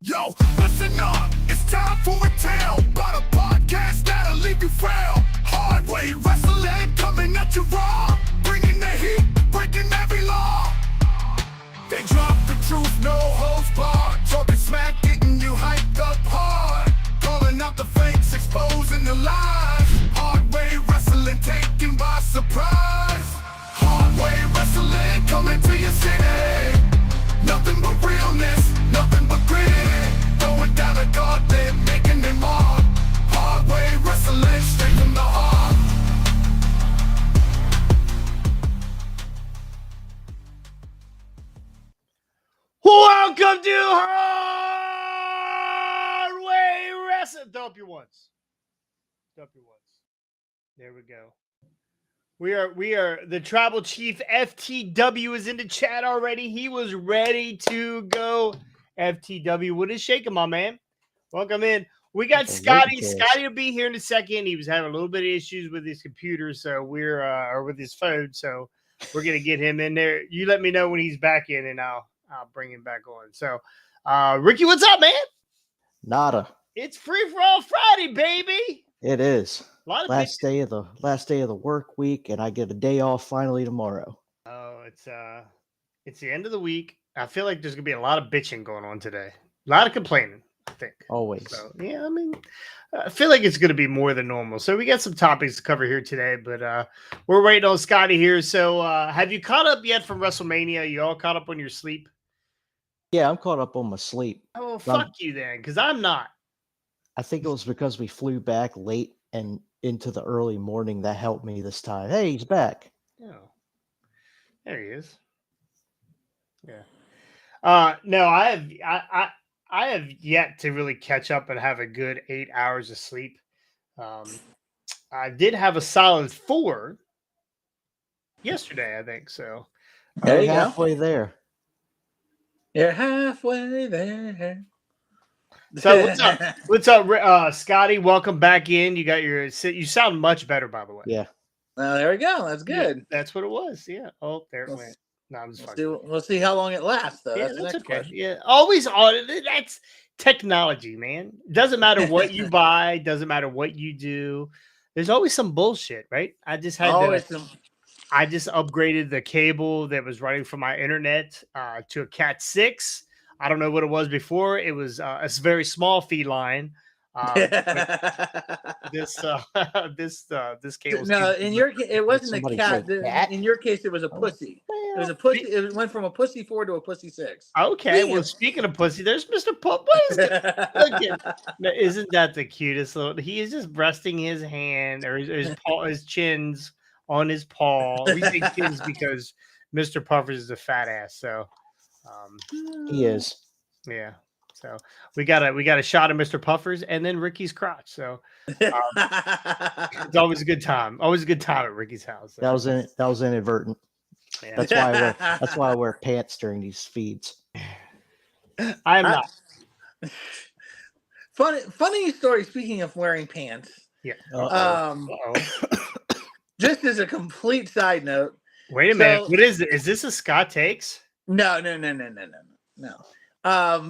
Yo, listen up, it's time for a tale about a podcast that'll leave you frail. Hard way wrestling coming at you raw, bringing the heat, breaking every law. They drop the truth, no holds barred, talking smack, getting you hyped up hard, calling out the fakes, exposing the lies. Hard way wrestling taken by surprise. Hard way wrestling coming to your city. Nothing but realness, nothing but grit. Going down a gauntlet, making them mark. Hard way wrestling, straight from the heart. Welcome to Hard Way Wrestling. Dump your once. Dump your once. There we go. We are the tribal chief FTW is in the chat already. He was ready to go. FTW, what is shaking, my man? Welcome in. We got Scotty. Scotty will be here in a second. He was having a little bit of issues with his computer, so we're or with his phone, so we're gonna get him in there. You let me know when he's back in, and I'll bring him back on. So, Ricky, what's up, man? Nada. It's Free for All Friday, baby. It is. Last day of the work week, and I get a day off finally tomorrow. Oh, it's the end of the week. I feel like there's gonna be a lot of bitching going on today. A lot of complaining, I think. Always. So, yeah, I mean, I feel like it's gonna be more than normal. So we got some topics to cover here today, but we're waiting on Scotty here. So have you caught up yet from WrestleMania? You all caught up on your sleep? Yeah, I'm caught up on my sleep. Oh, fuck you then, because I'm not. I think it was because we flew back late and into the early morning that helped me this time. Hey, he's back. Oh, there he is. Yeah. No, I have yet to really catch up and have a good 8 hours of sleep. I did have a solid 4 yesterday, I think. So There you halfway there. You're halfway there. So what's up, Scotty? Welcome back in. You sound much better, by the way. Yeah. There we go. That's good. Yeah, that's what it was. Yeah. Oh, there it went. No, I'm just we'll see how long it lasts, though. Yeah, that's the next okay. question. Yeah, always on. That's technology, man. Doesn't matter what you buy. Doesn't matter what you do. There's always some bullshit, right? I just upgraded the cable that was running from my internet to a Cat 6. I don't know what it was before. It was a very small feed line. This cable. No, it wasn't a cat. In your case, it was a pussy. It was a pussy. It went from a pussy 4 to a pussy 6. Okay, well, speaking of pussy, there's Mr. Pup. What is that? Isn't that the cutest little? He is just resting his hand or his paw, his chins on his paw. We say chins because Mr. Puffers is a fat ass. So. He is. Yeah. So we got a shot of Mr. Puffers and then Ricky's crotch. So it's always a good time. Always a good time at Ricky's house. So. That was inadvertent. Yeah. That's why I wear pants during these feeds. I am not. Funny story. Speaking of wearing pants. Yeah. Just as a complete side note. Wait a minute. What is it? Is this a Scott Takes? No.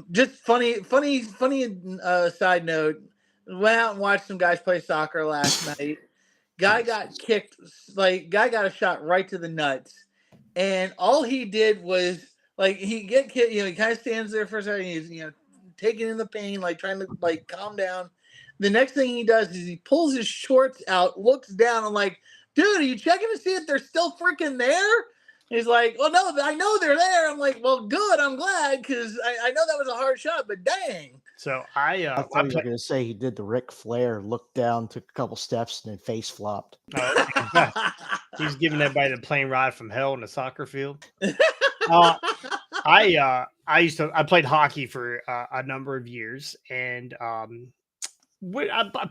Just funny side note. Went out and watched some guys play soccer last night. Guy got kicked, guy got a shot right to the nuts. And all he did was he get kicked, he kind of stands there for a second, he's taking in the pain, trying to calm down. The next thing he does is he pulls his shorts out, looks down, and dude, are you checking to see if they're still freaking there? He's like, well, no, I know they're there. I'm like, well, good. I'm glad because I know that was a hard shot, but dang. So I thought you were going to say he did the Ric Flair, looked down, took a couple steps, and then face flopped. He's giving everybody the plane ride from hell in a soccer field. I played hockey for a number of years, and I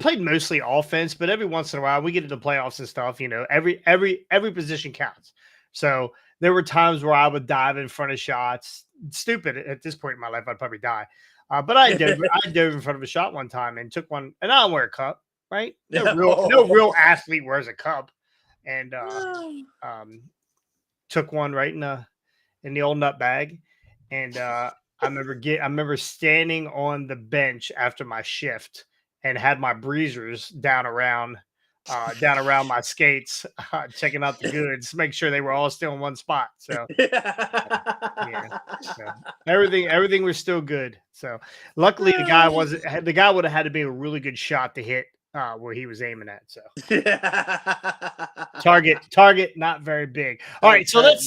played mostly offense, but every once in a while we get into playoffs and stuff. Every position counts. So there were times where I would dive in front of shots. Stupid at this point in my life, I'd probably die. But I dove in front of a shot one time and took one. And I don't wear a cup, right? No real athlete wears a cup. And took one right in the old nut bag. And I remember standing on the bench after my shift and had my breezers down around my skates, checking out the goods, make sure they were all still in one spot. So yeah, so everything was still good. So luckily the guy would have had to be a really good shot to hit where he was aiming at. So target not very big. All right, so let's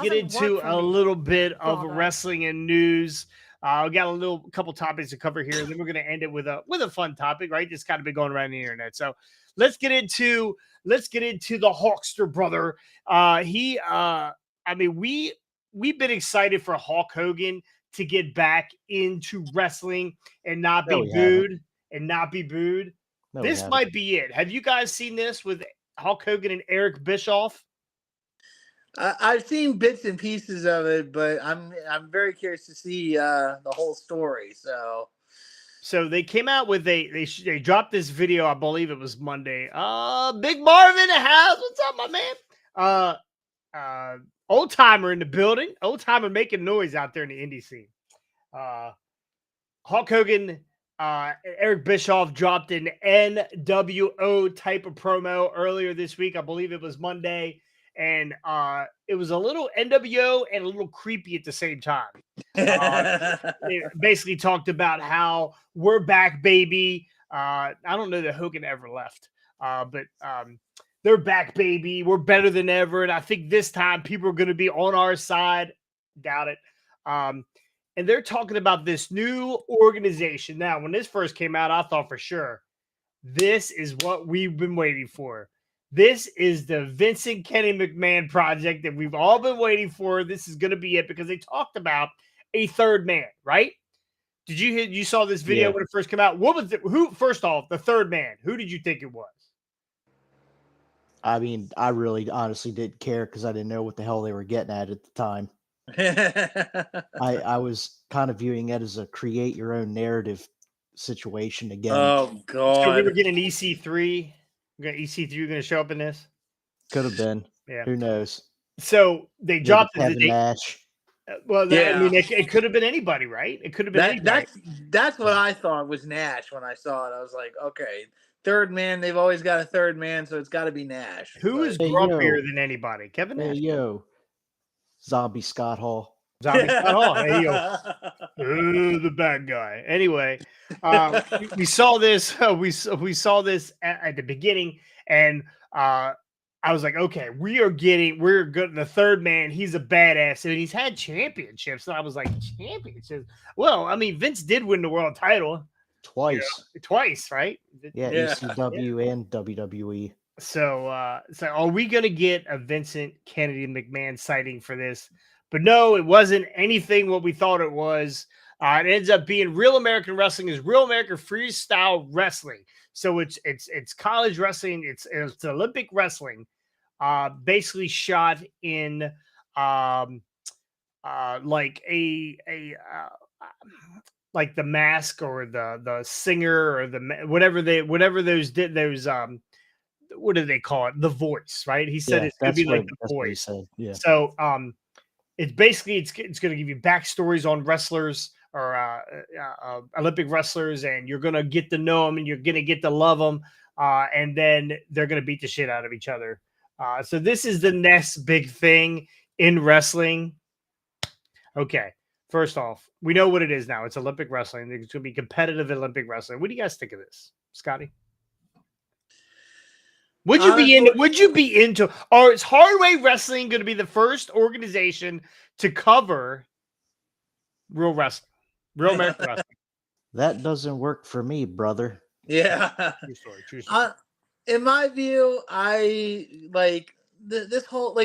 get into a little bit of wrestling and news. We got couple topics to cover here, and then we're going to end it with a fun topic, right? That's kind of been going around the internet. So let's get into the Hulkster brother. We've been excited for Hulk Hogan to get back into wrestling and not be booed. No, This might be it. Have you guys seen this with Hulk Hogan and Eric Bischoff? I've seen bits and pieces of it, but I'm very curious to see the whole story. So they came out with they dropped this video. I believe it was Monday. Big Marvin in the house. What's up, my man? Old timer in the building. Old timer making noise out there in the indie scene. Hulk Hogan, Eric Bischoff dropped an NWO type of promo earlier this week. I believe it was Monday. And it was a little NWO and a little creepy at the same time. They basically talked about how we're back, baby. I don't know that Hogan ever left, but they're back, baby. We're better than ever. And I think this time people are going to be on our side. Doubt it. And they're talking about this new organization. Now, when this first came out, I thought for sure, this is what we've been waiting for. This is the Vincent Kenny McMahon project that we've all been waiting for. This is going to be it because they talked about a third man, right? Did you saw this video when it first came out? What was first off, the third man? Who did you think it was? I mean, I really honestly didn't care because I didn't know what the hell they were getting at the time. I was kind of viewing it as a create your own narrative situation again. Oh God! So we were getting EC3. EC3 going to show up in this? Could have been. Yeah. Who knows? So they dropped Kevin Nash. Well, I mean, it could have been anybody, right? It could have been anybody. That's what I thought was Nash when I saw it. I was like, okay, third man. They've always got a third man, so it's got to be Nash. Who is grumpier than anybody? Kevin Nash. Hey, Zombie Scott Hall. Zombie Scott Hall. Hey, the bad guy. Anyway, we saw this. We saw this at the beginning, and I was like, okay, we're good. The third man, he's a badass, and he's had championships. And I was like, championships? Well, I mean, Vince did win the world title twice, right? Yeah, ECW and WWE. So are we gonna get a Vincent Kennedy McMahon sighting for this? But no, it wasn't anything what we thought it was. It ends up being Real American Wrestling is Real American Freestyle Wrestling. So it's college wrestling. It's Olympic wrestling. Basically shot in like like the Mask or the Singer or whatever those did those what do they call it? The Voice, right? He said it's gonna be like The Voice. Yeah. So it's basically it's going to give you backstories on wrestlers or Olympic wrestlers, and you're going to get to know them and you're going to get to love them, and then they're going to beat the shit out of each other. So this is the next big thing in wrestling. Okay, first off, we know what it is now. It's Olympic wrestling. It's going to be competitive Olympic wrestling. What do you guys think of this, Scotty? Would you be into, or is Hardway Wrestling going to be the first organization to cover real wrestling, Real American Wrestling? That doesn't work for me, brother. Yeah. True story. In my view, I like this whole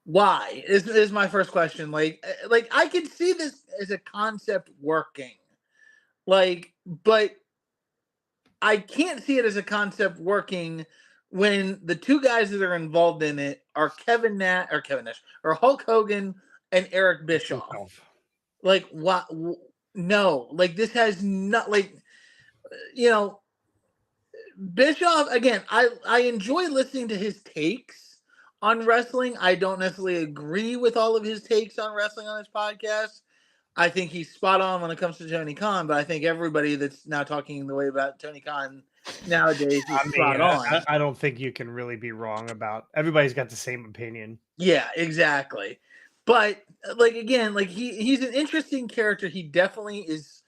why is my first question. Like I can see this as a concept working, but I can't see it as a concept working when the two guys that are involved in it are Kevin Nash or Hulk Hogan and Eric Bischoff. Like, what? No, like this has not Bischoff again. I enjoy listening to his takes on wrestling. I don't necessarily agree with all of his takes on wrestling on his podcast. I think he's spot on when it comes to Tony Khan, but I think everybody that's now talking the way about Tony Khan nowadays is spot on. I don't think you can really be wrong about. Everybody's got the same opinion. Yeah, exactly. But like again, like he's an interesting character. He definitely is.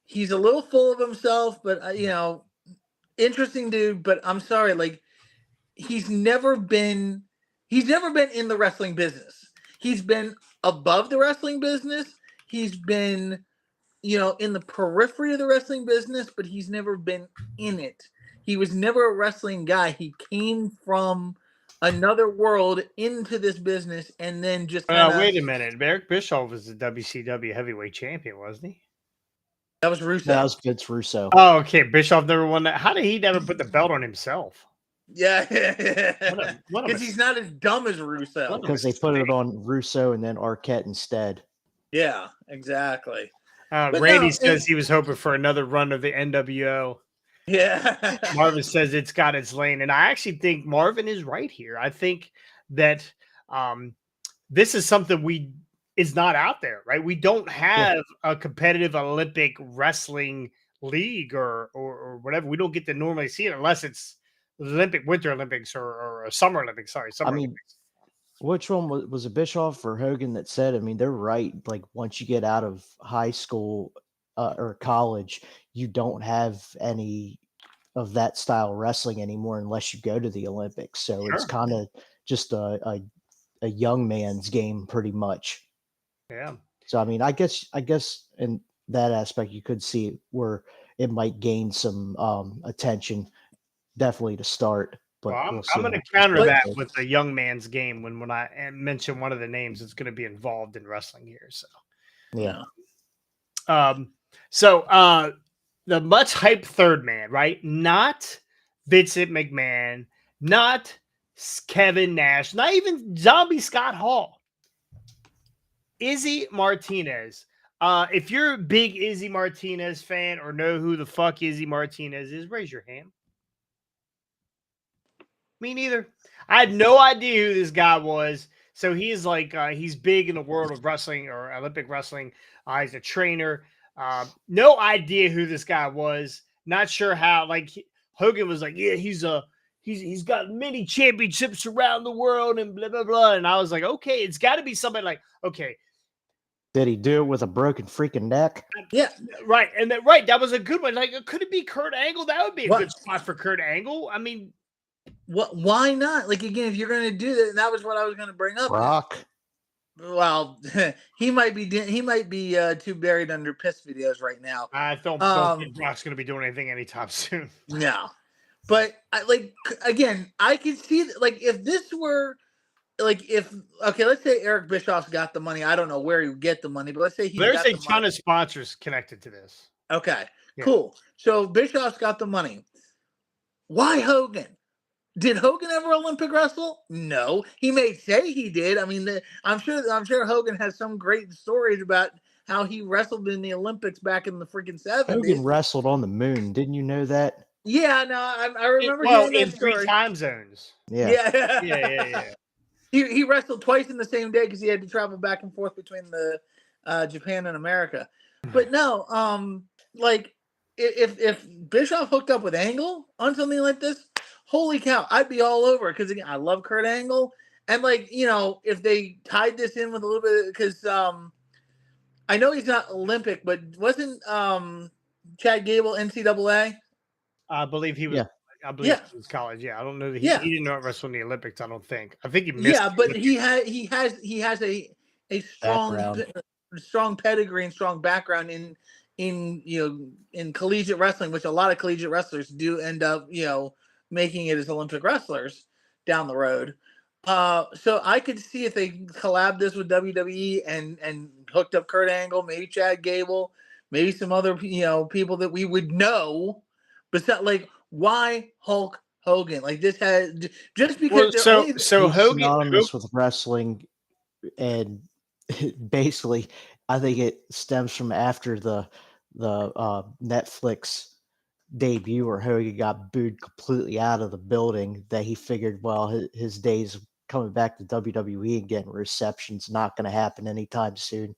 He's a little full of himself, but interesting dude. But I'm sorry, like he's never been in the wrestling business. He's been above the wrestling business. He's been in the periphery of the wrestling business, but he's never been in it. He was never a wrestling guy. He came from another world into this business and then just Wait a minute. Eric Bischoff was the WCW heavyweight champion, wasn't he? That was Russo. That was Vince Russo. Oh, okay. Bischoff never won that. How did he never put the belt on himself? Yeah, What a because he's not as dumb as Russo. Because they put it on Russo and then Arquette instead. Yeah, exactly. Randy says he was hoping for another run of the NWO. Yeah. Marvin says it's got its lane. And I actually think Marvin is right here. I think that this is something is not out there, right? We don't have a competitive Olympic wrestling league or whatever. We don't get to normally see it unless it's Winter Olympics or Summer Olympics. Sorry, Olympics. Which one was it, Bischoff or Hogan that said? I mean, they're right. Like once you get out of high school or college, you don't have any of that style wrestling anymore unless you go to the Olympics. So it's kind of just a young man's game, pretty much. Yeah. So I mean, I guess in that aspect, you could see where it might gain some attention, definitely to start. But I'm going to counter that with a young man's game when I mention one of the names that's going to be involved in wrestling here. So, yeah. The much hyped third man, right? Not Vincent McMahon, not Kevin Nash, not even Zombie Scott Hall. Izzy Martinez. If you're a big Izzy Martinez fan or know who the fuck Izzy Martinez is, raise your hand. Me neither. I had no idea who this guy was. So he is like, he's big in the world of wrestling or Olympic wrestling. He's a trainer. No idea who this guy was. Not sure how. Like Hogan was like, yeah, he's got many championships around the world and blah blah blah. And I was like, okay, it's got to be somebody like, okay. Did he do it with a broken freaking neck? Yeah, right. And that was a good one. Like, could it be Kurt Angle? That would be a good spot for Kurt Angle. I mean, why not? Like again, if you're going to do that was what I was going to bring up. Brock. Well, he might be too buried under piss videos right now. I don't think Brock's going to be doing anything anytime soon. No, but I can see that. Like if this were let's say Eric Bischoff's got the money. I don't know where he would get the money, but let's say there's a ton of sponsors connected to this. Okay, cool. So Bischoff's got the money. Why Hogan? Did Hogan ever Olympic wrestle? No. He may say he did. I mean, I'm sure Hogan has some great stories about how he wrestled in the Olympics back in the freaking 70s. Hogan wrestled on the moon. Didn't you know that? Yeah, no, I remember in 3 time zones. Yeah. He wrestled twice in the same day because he had to travel back and forth between the Japan and America. But no, like if Bischoff hooked up with Angle on something like this, holy cow, I'd be all over it because again, I love Kurt Angle. And like, if they tied this in with a little bit, because I know he's not Olympic, but wasn't Chad Gable NCAA? I believe he was. Yeah. I believe he was college. Yeah, I don't know that he didn't know wrestle in the Olympics. I don't think. I think he missed. Yeah, but he has a strong pedigree and strong background in collegiate wrestling, which a lot of collegiate wrestlers do end up making it as Olympic wrestlers down the road. So I could see if they collab this with WWE and hooked up Kurt Angle, maybe Chad Gable, maybe some other people that we would know, but not like why Hulk Hogan? Like this has just because so Hogan synonymous with wrestling, and basically I think it stems from after the Netflix debut where Hogan got booed completely out of the building, that he figured, well, his days coming back to WWE and getting reception's not going to happen anytime soon.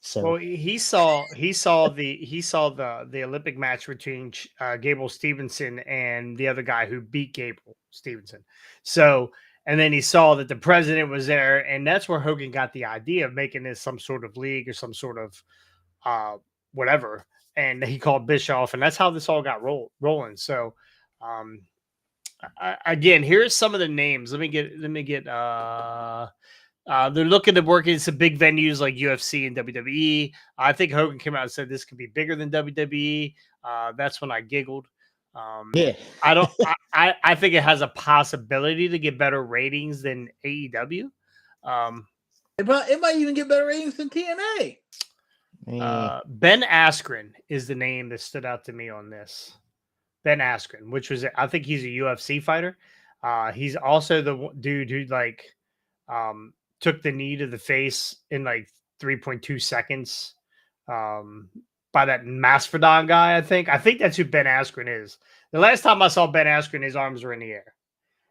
So Well, he saw the Olympic match between Gable Stevenson and the other guy who beat Gable Stevenson. So, and then he saw that the president was there, and that's where Hogan got the idea of making this some sort of league or some sort of whatever. And he called Bischoff, and that's how this all got rolling. So, again, here's some of the names. Let me get. They're looking to work in some big venues like UFC and WWE. I think Hogan came out and said this could be bigger than WWE. That's when I giggled. yeah, I don't. I think it has a possibility to get better ratings than AEW. It might even get better ratings than TNA. Ben Askren is the name that stood out to me on this. Ben Askren, which was, I think he's a UFC fighter. He's also the dude who took the knee to the face in like 3.2 seconds by that Mastodon guy. I think that's who Ben Askren is. The last time I saw Ben Askren, his arms were in the air.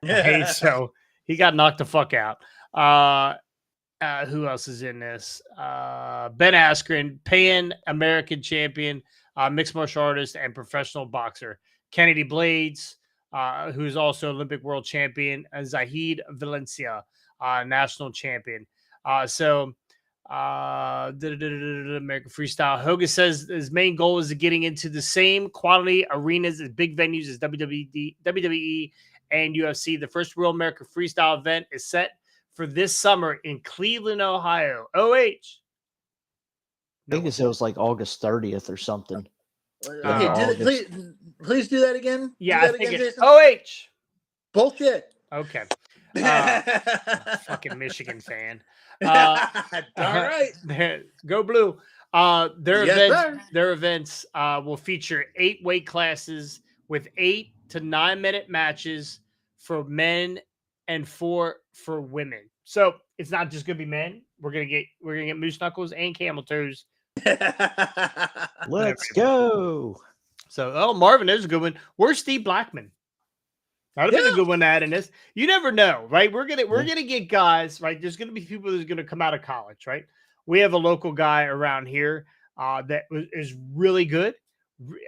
Okay, so he got knocked the fuck out. Who else is in this? Ben Askren, Pan American champion, mixed martial artist, and professional boxer. Kennedy Blades, who's also Olympic world champion, and Zahid Valencia, national champion. American Freestyle. Hogan says his main goal is getting into the same quality arenas as big venues as WWE and UFC. The first Real American Freestyle event is set for this summer in Cleveland, Ohio. OH. I think it was like August 30th or something. Okay, please do that again. Yeah, do I that think again, it's Jason? OH. Bullshit. Okay. Fucking Michigan fan. Darn right. Go Blue. Their Yes, events will feature 8 weight classes with 8 to 9 minute matches for men and 4 for women. So it's not just gonna be men. We're gonna get moose knuckles and camel toes. Let's go. So Marvin, there's a good one. Where's Steve Blackman? That'd have been a good one to add in this. You never know, right? We're gonna get guys, right? There's gonna be people that's gonna come out of college, right? We have a local guy around here that is really good.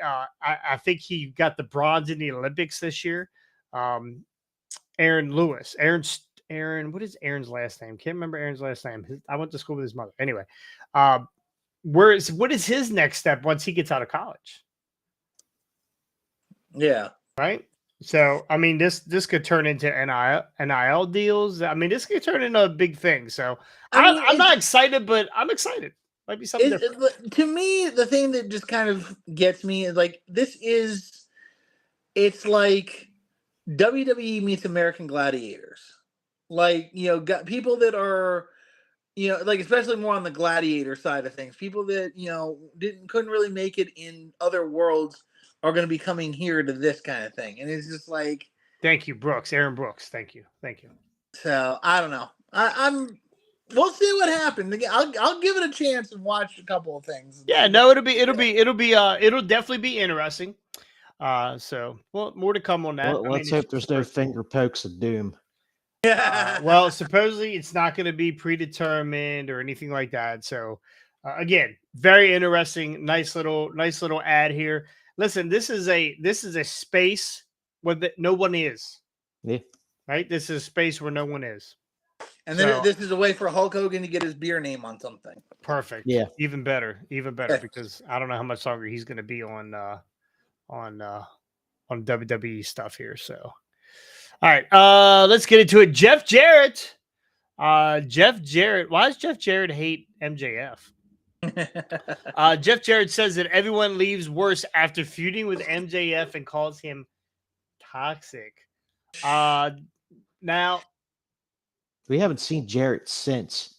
I think he got the bronze in the Olympics this year. Aaron Lewis. Aaron, what is Aaron's last name? Can't remember Aaron's last name. I went to school with his mother. Anyway, what is his next step once he gets out of college? Yeah. Right. So, I mean, this could turn into NIL deals. I mean, this could turn into a big thing. So, I'm not excited, but I'm excited. Might be something different. To me, the thing that just kind of gets me is like, it's like WWE meets American Gladiators. Like, got people that are, like, especially more on the gladiator side of things, people that, couldn't really make it in other worlds are going to be coming here to this kind of thing. And it's just like, thank you, Brooks, Aaron Brooks. Thank you. So I don't know. We'll see what happens. I'll give it a chance and watch a couple of things. Yeah, no, it'll definitely be interesting. So, well, more to come on that. Let's hope there's no finger pokes of doom. Well, supposedly it's not going to be predetermined or anything like that. So, again, very interesting. Nice little ad here. Listen, this is a space where no one is. Yeah. Right. This is a space where no one is. And then this is a way for Hulk Hogan to get his beer name on something. Perfect. Yeah. Even better. Because I don't know how much longer he's going to be on WWE stuff here. So, all right, let's get into it. Jeff Jarrett. Why does Jeff Jarrett hate MJF? Jeff Jarrett says that everyone leaves worse after feuding with MJF and calls him toxic. Now we haven't seen Jarrett since.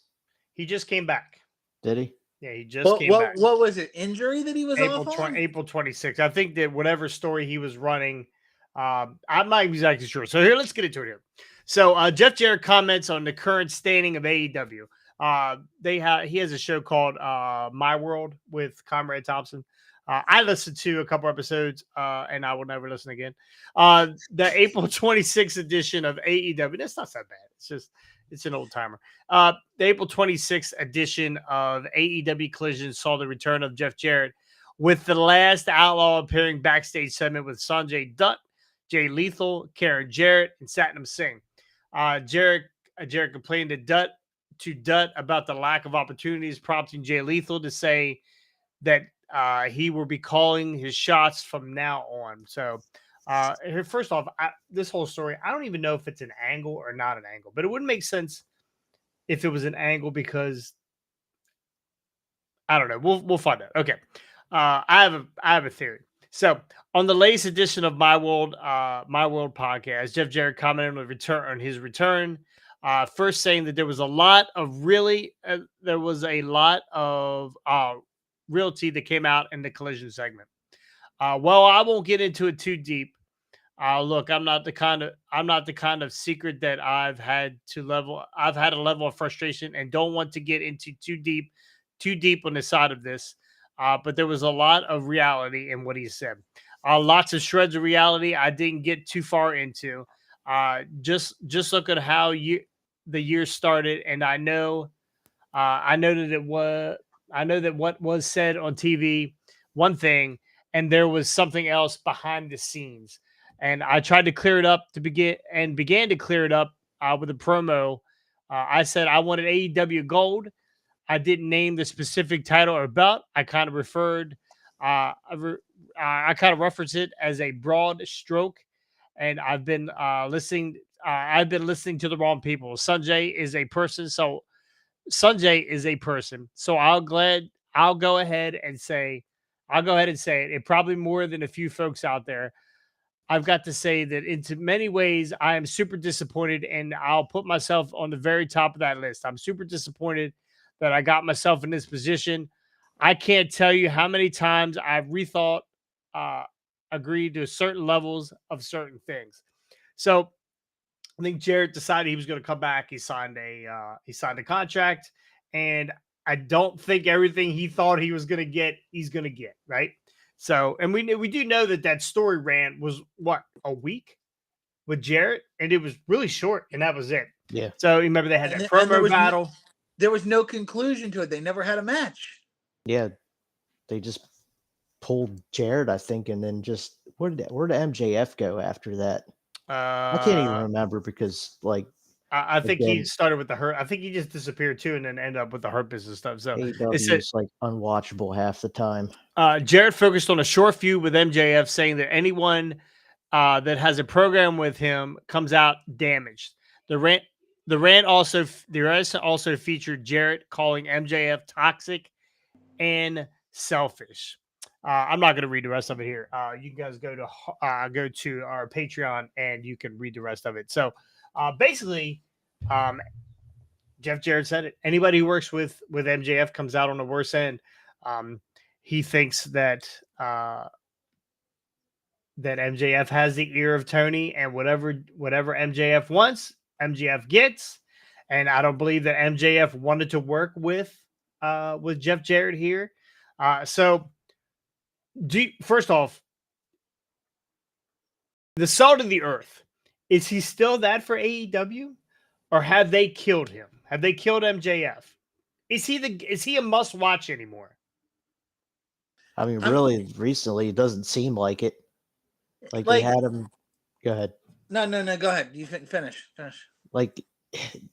He just came back. Did he? Yeah, he just came back. What was it? Injury that he was on? April 26th. I think that whatever story he was running, I'm not exactly sure. So here, let's get into it here. So Jeff Jarrett comments on the current standing of AEW. He has a show called My World with Conrad Thompson. I listened to a couple episodes, and I will never listen again. The April 26th edition of AEW. That's not so bad. it's an old timer. The April 26th edition of AEW Collision saw the return of Jeff Jarrett, with the last Outlaw appearing backstage segment with Sanjay Dutt, Jay Lethal, Karen Jarrett, and Satnam Singh. Jarrett complained to Dutt about the lack of opportunities, prompting Jay Lethal to say that he will be calling his shots from now on. So, first off, this whole story, I don't even know if it's an angle or not an angle, but it wouldn't make sense if it was an angle because I don't know. We'll find out. Okay, I have a theory. So, on the latest edition of My World podcast, Jeff Jarrett commented on his return. First saying that there was a lot of realty that came out in the Collision segment. Well, I won't get into it too deep. Look, I'm not the kind of secret that I've had a level of frustration and don't want to get into too deep on the side of this. But there was a lot of reality in what he said. Lots of shreds of reality I didn't get too far into. Just look at how the year started, and I know that what was said on TV, one thing, and there was something else behind the scenes. And I tried to clear it up began to clear it up with a promo. I said I wanted AEW Gold. I didn't name the specific title or belt. I kind of I kind of referenced it as a broad stroke, and I've been listening. I've been listening to the wrong people. Sanjay is a person, so I'll go ahead and say it. It probably more than a few folks out there. I've got to say that into many ways, I am super disappointed, and I'll put myself on the very top of that list. I'm super disappointed that I got myself in this position. I can't tell you how many times I've rethought, agreed to certain levels of certain things. So I think Jarrett decided he was going to come back. He signed a contract, and I don't think everything he thought he was going to get, he's going to get, right? So, and we do know that story ran was what, a week with Jarrett, and it was really short, and that was it. Yeah. So remember they had that promo battle. There was no conclusion to it. They never had a match. Yeah, they just pulled Jarrett, I think, and then just where did MJF go after that? I can't even remember because, like, I think he started with the Hurt. I think he just disappeared too, and then ended up with the Hurt Business stuff. So it's like unwatchable half the time. Jarrett focused on a short feud with MJF, saying that anyone that has a program with him comes out damaged. The rant also featured Jarrett calling MJF toxic and selfish. I'm not going to read the rest of it here. You guys go to our Patreon and you can read the rest of it. So basically, Jeff Jarrett said it. Anybody who works with MJF comes out on the worst end. He thinks that MJF has the ear of Tony, and whatever MJF wants, MJF gets. And I don't believe that MJF wanted to work with Jeff Jarrett here. First off, the salt of the earth, is he still that for AEW, or have they killed him? Have they killed MJF? Is he a must watch anymore? I mean, really, recently it doesn't seem like it. Like they had him. Go ahead. No. Go ahead. You finish. Like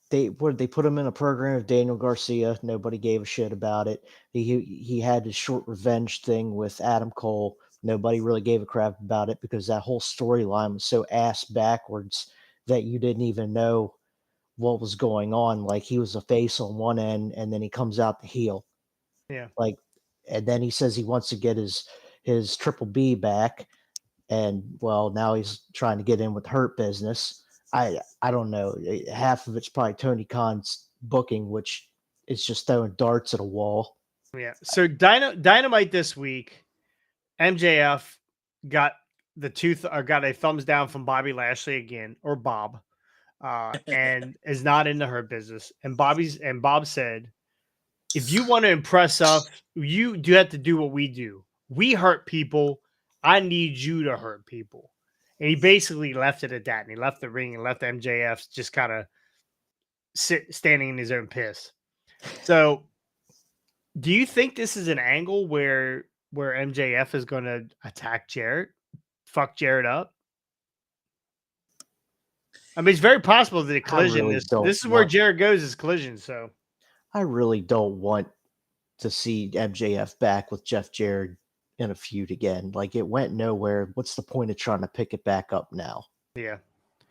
they put him in a program with Daniel Garcia. Nobody gave a shit about it. He had his short revenge thing with Adam Cole. Nobody really gave a crap about it because that whole storyline was so ass backwards that you didn't even know what was going on. Like he was a face on one end, and then he comes out the heel. Yeah. Like, and then he says he wants to get his Triple B back, and well, now he's trying to get in with Hurt Business. I don't know. Half of it's probably Tony Khan's booking, which is just throwing darts at a wall. Yeah. So Dynamite this week, MJF got got a thumbs down from Bobby Lashley again, or Bob, and is not in the Hurt Business. And Bob said, if you want to impress us, you do have to do what we do. We hurt people. I need you to hurt people. And he basically left it at that. And he left the ring and left MJF just kind of standing in his own piss. So, do you think this is an angle where MJF is going to attack Jarrett, fuck Jarrett up? I mean, it's very possible that a collision. really don't This is where want- Jarrett goes is collision. So I really don't want to see MJF back with Jeff Jarrett in a feud again. Like, it went nowhere. What's the point of trying to pick it back up now? yeah,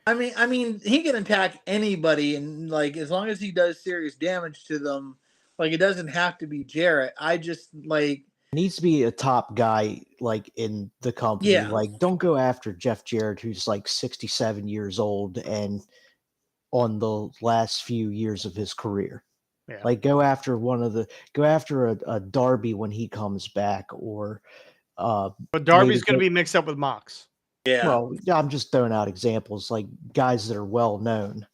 I mean, he can attack anybody, and like as long as he does serious damage to them, like it doesn't have to be Jarrett. I just like Needs to be a top guy, like, in the company. Yeah. Like, don't go after Jeff Jarrett, who's like 67 years old and on the last few years of his career. yeah. Like, go after a Darby when he comes back, or But Darby's maybe going to be mixed up with Mox. yeah. well, I'm just throwing out examples, like guys that are well known.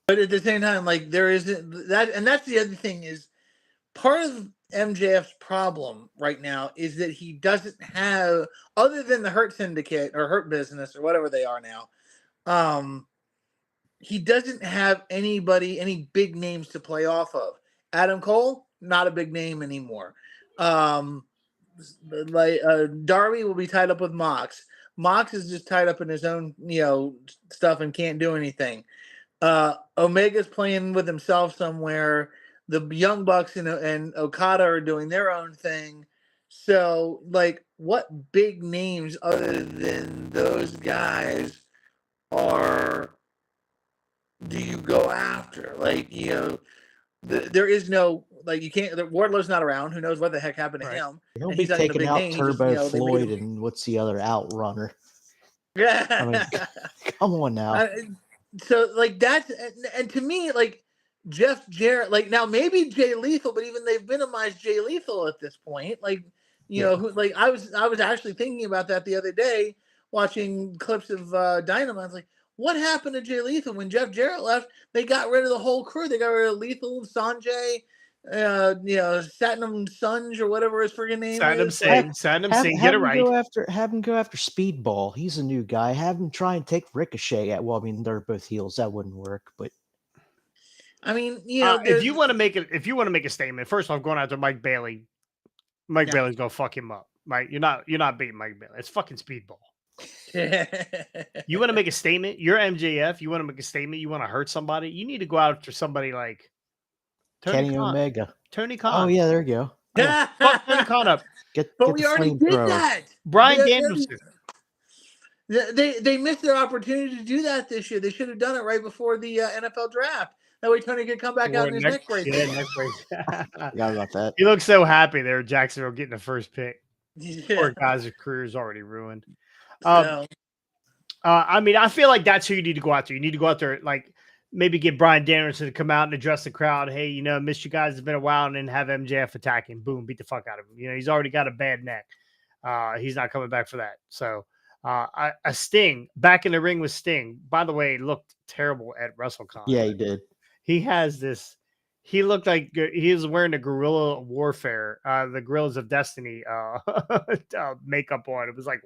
But at the same time, like there isn't that, and that's the other thing is part of MJF's problem right now is that he doesn't have, other than the Hurt Syndicate or Hurt Business or whatever they are now, he doesn't have any big names to play off of. Adam Cole, not a big name anymore. Darby will be tied up with Mox. Mox is just tied up in his own, stuff and can't do anything. Omega's playing with himself somewhere. The Young Bucks and Okada are doing their own thing. So, like, what big names other than those guys do you go after? Like, there is no, like, you can't. Wardlow's not around. Who knows what the heck happened to Right. him? He'll And be he's not even a taking big out name. He just, Turbo they made Floyd him- and what's the other outrunner? Yeah. I mean, come on now. So like that's and to me like Jeff Jarrett, like now maybe Jay Lethal, but even they've minimized Jay Lethal at this point. Like who, like I was actually thinking about that the other day watching clips of Dynamite. I was like, what happened to Jay Lethal when Jeff Jarrett left? They got rid of the whole crew. They got rid of Lethal, Sanjay, Satnam Sunj or whatever his friggin' name is. Satnam Singh, get it right. Have him go after Speedball. He's a new guy. Have him try and take Ricochet at. Well, I mean, they're both heels. That wouldn't work. But I mean, if you want to make a statement, first off, going after Mike Bailey, Bailey's gonna fuck him up. Right? You're not beating Mike Bailey. It's fucking Speedball. You want to make a statement? You're MJF. You want to make a statement? You want to hurt somebody? You need to go after somebody like Kenny Omega. Tony Khan. Oh yeah, there you go. Fuck Tony Khan up. Get But the we already did flamethrower. that. Brian They- Danielson. They missed their opportunity to do that this year. They should have done it right before the NFL draft. That way Tony could come back out in his neck brace. Yeah, neck brace. Forgot about that. He looks so happy there, Jacksonville getting the first pick. Yeah. Poor guy's career's already ruined. So, I mean, I feel like that's who you need to go after. You need to go out there, like maybe get Brian Danielson to come out and address the crowd. Hey, missed you guys. It's been a while, and then have MJF attack him. Boom, beat the fuck out of him. He's already got a bad neck. He's not coming back for that. So, a Sting back in the ring with Sting. By the way, looked terrible at WrestleCon. Yeah, he did. He has this. He looked like he was wearing the Guerrilla Warfare, the Gorillas of Destiny makeup on. It was like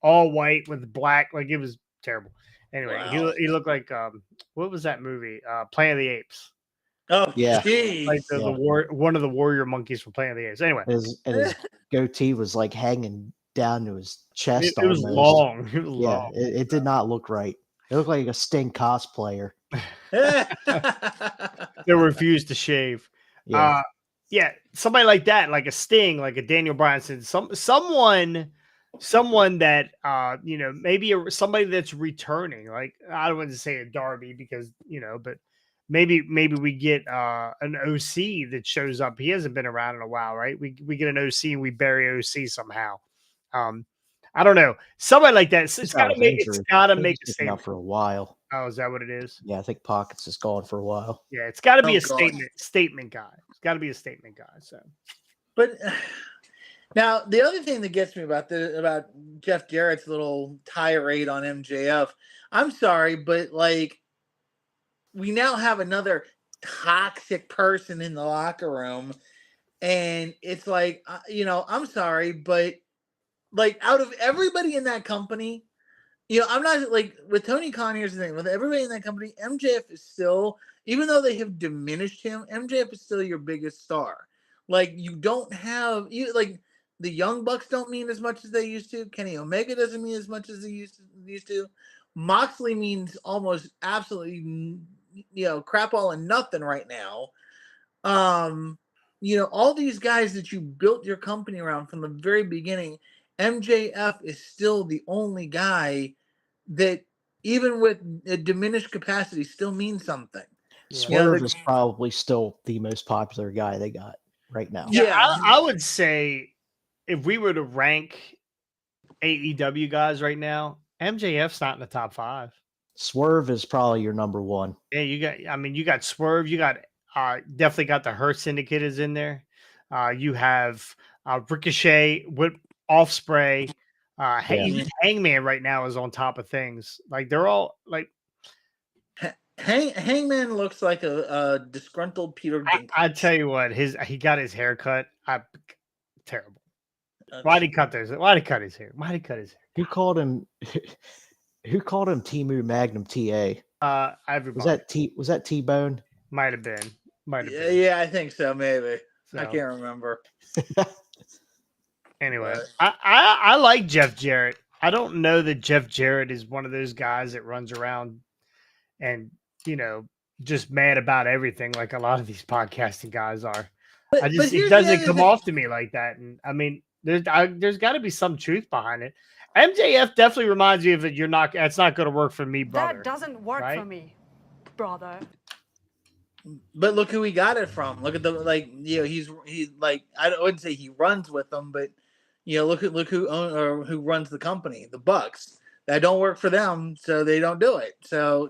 all white with black. Like it was terrible. Anyway, Wow. he looked like what was that movie? Planet of the Apes. oh Yeah. geez. Like one of the warrior monkeys from Planet of the Apes. Anyway, His goatee was like hanging down to his chest. it was almost. long. It was Yeah, long. it did not look right. It looked like a Sting cosplayer. They refused to shave. Yeah. Yeah, somebody like that, like a Sting, like a Daniel Bryanson, someone that maybe somebody that's returning. Like I don't want to say a Darby because but maybe we get an OC that shows up. He hasn't been around in a while, right? We get an OC and we bury OC somehow. I don't know, somebody like that. It's got to make a statement for a while. Oh, is that what it is? Yeah, I think Pockets is gone for a while. Yeah, it's got to be Oh, a God. statement guy. It's got to be a statement guy. So, But now the other thing that gets me about Jeff Jarrett's little tirade on MJF, I'm sorry, but like we now have another toxic person in the locker room, and it's like I'm sorry, but like out of everybody in that company, I'm not like with Tony Khan. Here's the thing: with everybody in that company, MJF is still, even though they have diminished him, MJF is still your biggest star. Like you don't have you like the Young Bucks don't mean as much as they used to. Kenny Omega doesn't mean as much as they used to. Moxley means almost absolutely crap all and nothing right now. All these guys that you built your company around from the very beginning, MJF is still the only guy that, even with a diminished capacity, still means something. Swerve is probably still the most popular guy they got right now. Yeah, I would say if we were to rank AEW guys right now, MJF's not in the top 5. Swerve is probably your number 1. Yeah, you got Swerve, you got definitely got the Hurt Syndicate is in there. You have Ricochet with Offspray. Even Hangman right now is on top of things. Like they're all like Hangman looks like a disgruntled Peter Dinklage. I tell you what, he got his hair cut. Terrible. Why'd he cut his hair? Why'd he cut his hair? Who called him Timu Magnum TA? Everybody. Was that T-Bone? Might have been. Yeah, I think so, maybe. So. I can't remember. Anyway, I like Jeff Jarrett. I don't know that Jeff Jarrett is one of those guys that runs around and, just mad about everything like a lot of these podcasting guys are. It doesn't come off to me like that. And I mean, there's got to be some truth behind it. MJF definitely reminds me of it. That's not going to work for me, brother. That doesn't work for me, brother. But look who he got it from. Look at he's like, I wouldn't say he runs with them, but look who runs the company, the Bucks. That don't work for them, so they don't do it. So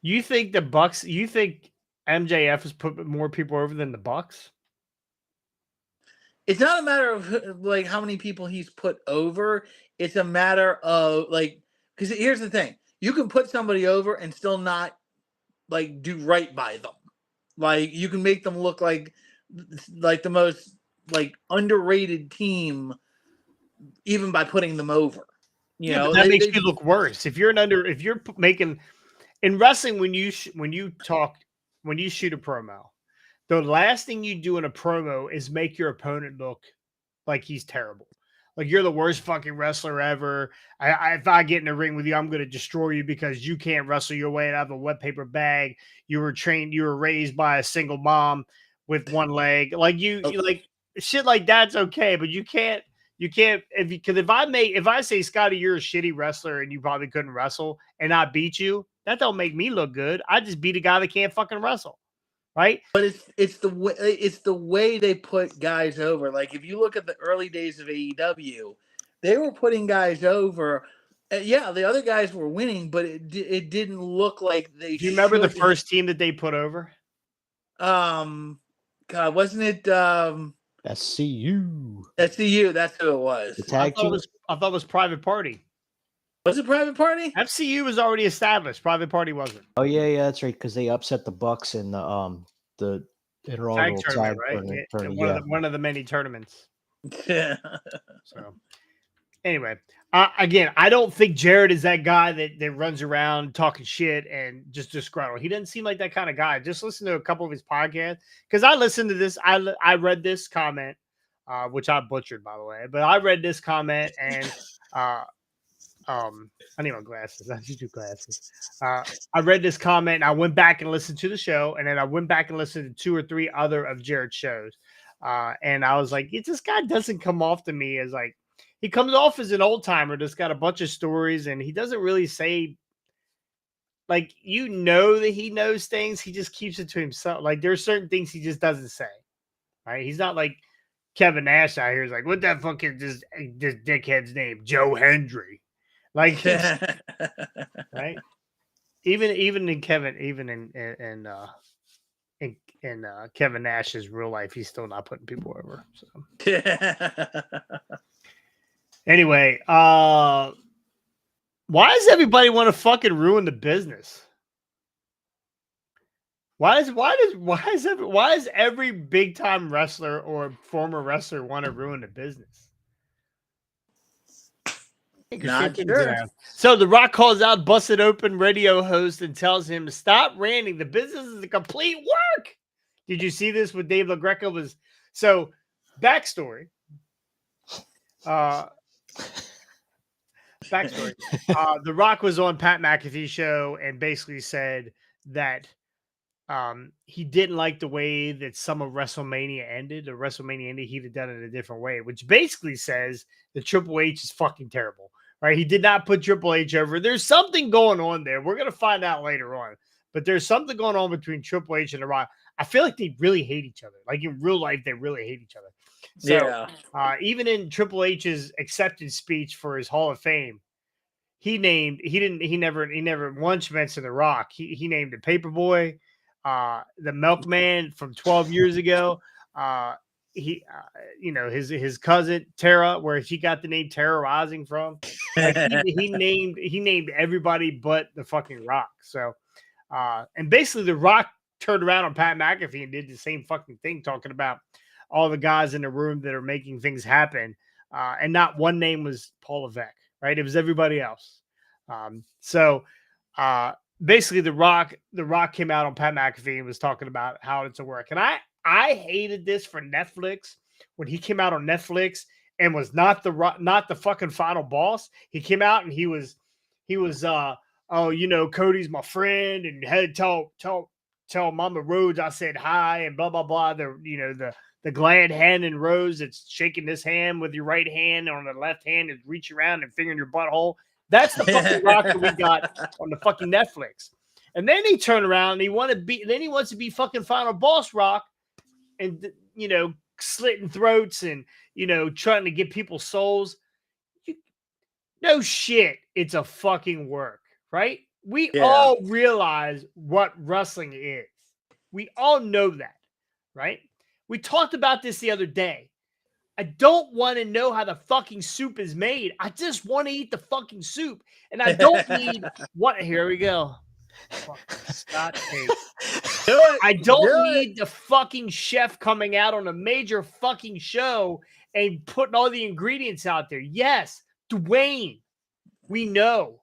you think the Bucks? You think MJF has put more people over than the Bucks? It's not a matter of how many people he's put over. It's a matter of because here's the thing: you can put somebody over and still not do right by them. You can make them look like the most underrated team, even by putting them over. That makes you look worse. If you're making in wrestling, when you shoot a promo, the last thing you do in a promo is make your opponent look like he's terrible. Like you're the worst fucking wrestler ever. If I get in the ring with you, I'm going to destroy you because you can't wrestle your way out of a wet paper bag. You were raised by a single mom with one leg. Shit like that's okay, but you can't if I say, Scotty, you're a shitty wrestler and you probably couldn't wrestle and I beat you, that don't make me look good. I just beat a guy that can't fucking wrestle. Right. But it's the way they put guys over. Like if you look at the early days of AEW, they were putting guys over. Yeah, the other guys were winning, but it didn't look like they. Do you remember the first team that they put over? God, wasn't it? SCU. SCU. That's who it was. The tag team. I thought it was Private Party. Was it Private Party? FCU was already established. Private Party wasn't. Oh yeah, that's right. Because they upset the Bucks in the inaugural tag tournament, right? One of the many tournaments. Yeah. So, anyway, again, I don't think Jarrett is that guy that runs around talking shit and just disgruntled. He doesn't seem like that kind of guy. Just listen to a couple of his podcasts because I listened to this. I read this comment, which I butchered by the way, but I read this comment and. I need my glasses. I just do glasses. I read this comment and I went back and listened to the show, and then I went back and listened to 2 or 3 other of Jarrett's shows. And I was like, this guy doesn't come off to me as he comes off as an old timer that's got a bunch of stories, and he doesn't really say that he knows things. He just keeps it to himself. Like there's certain things he just doesn't say. Right? He's not like Kevin Nash out here. He's like, what that fuck is this dickhead's name? Joe Hendry. Like, right? Even in Kevin, in Kevin Nash's real life, he's still not putting people over. So anyway, why does everybody want to fucking ruin the business? Why is every big time wrestler or former wrestler want to ruin the business? Not sure. So The Rock calls out Busted Open radio host and tells him to stop ranting. The business is a complete work. Did you see this with Dave LaGreca? Was so backstory. Backstory. The Rock was on Pat McAfee's show and basically said that he didn't like the way that some of WrestleMania ended. Or WrestleMania ended, he'd have done it a different way, which basically says that Triple H is fucking terrible. Right? He did not put Triple H over. There's something going on there. We're gonna find out later on. But there's something going on between Triple H and The Rock. I feel like they really hate each other. Like in real life, they really hate each other. So even in Triple H's acceptance speech for his Hall of Fame, he never once mentioned The Rock. He named the Paperboy, the Milkman from 12 years ago. His cousin Tara, where he got the name terrorizing from. Like he named everybody but the fucking Rock. So, and basically The Rock turned around on Pat McAfee and did the same fucking thing, talking about all the guys in the room that are making things happen. And not one name was Paul Levesque, right? It was everybody else. Basically the Rock came out on Pat McAfee and was talking about how it's a work. And I hated this for Netflix when he came out on Netflix and was not the fucking final boss. He came out and he was Cody's my friend and had to tell Mama Rhodes I said hi and blah blah blah. The glad hand and Rose that's shaking this hand with your right hand, on the left hand is reach around and fingering your butthole. That's the fucking Rock that we got on the fucking Netflix. And then he turned around and he wants to be fucking final boss Rock, and slitting throats and trying to get people's souls. No shit, it's a fucking work, right? We all realize what wrestling is. We all know that, right? We talked about this the other day. I don't want to know how the fucking soup is made. I just want to eat the fucking soup. And I don't need what. Here we go. Scott tape. I don't need the fucking chef coming out on a major fucking show and putting all the ingredients out there. Yes, Dwayne. We know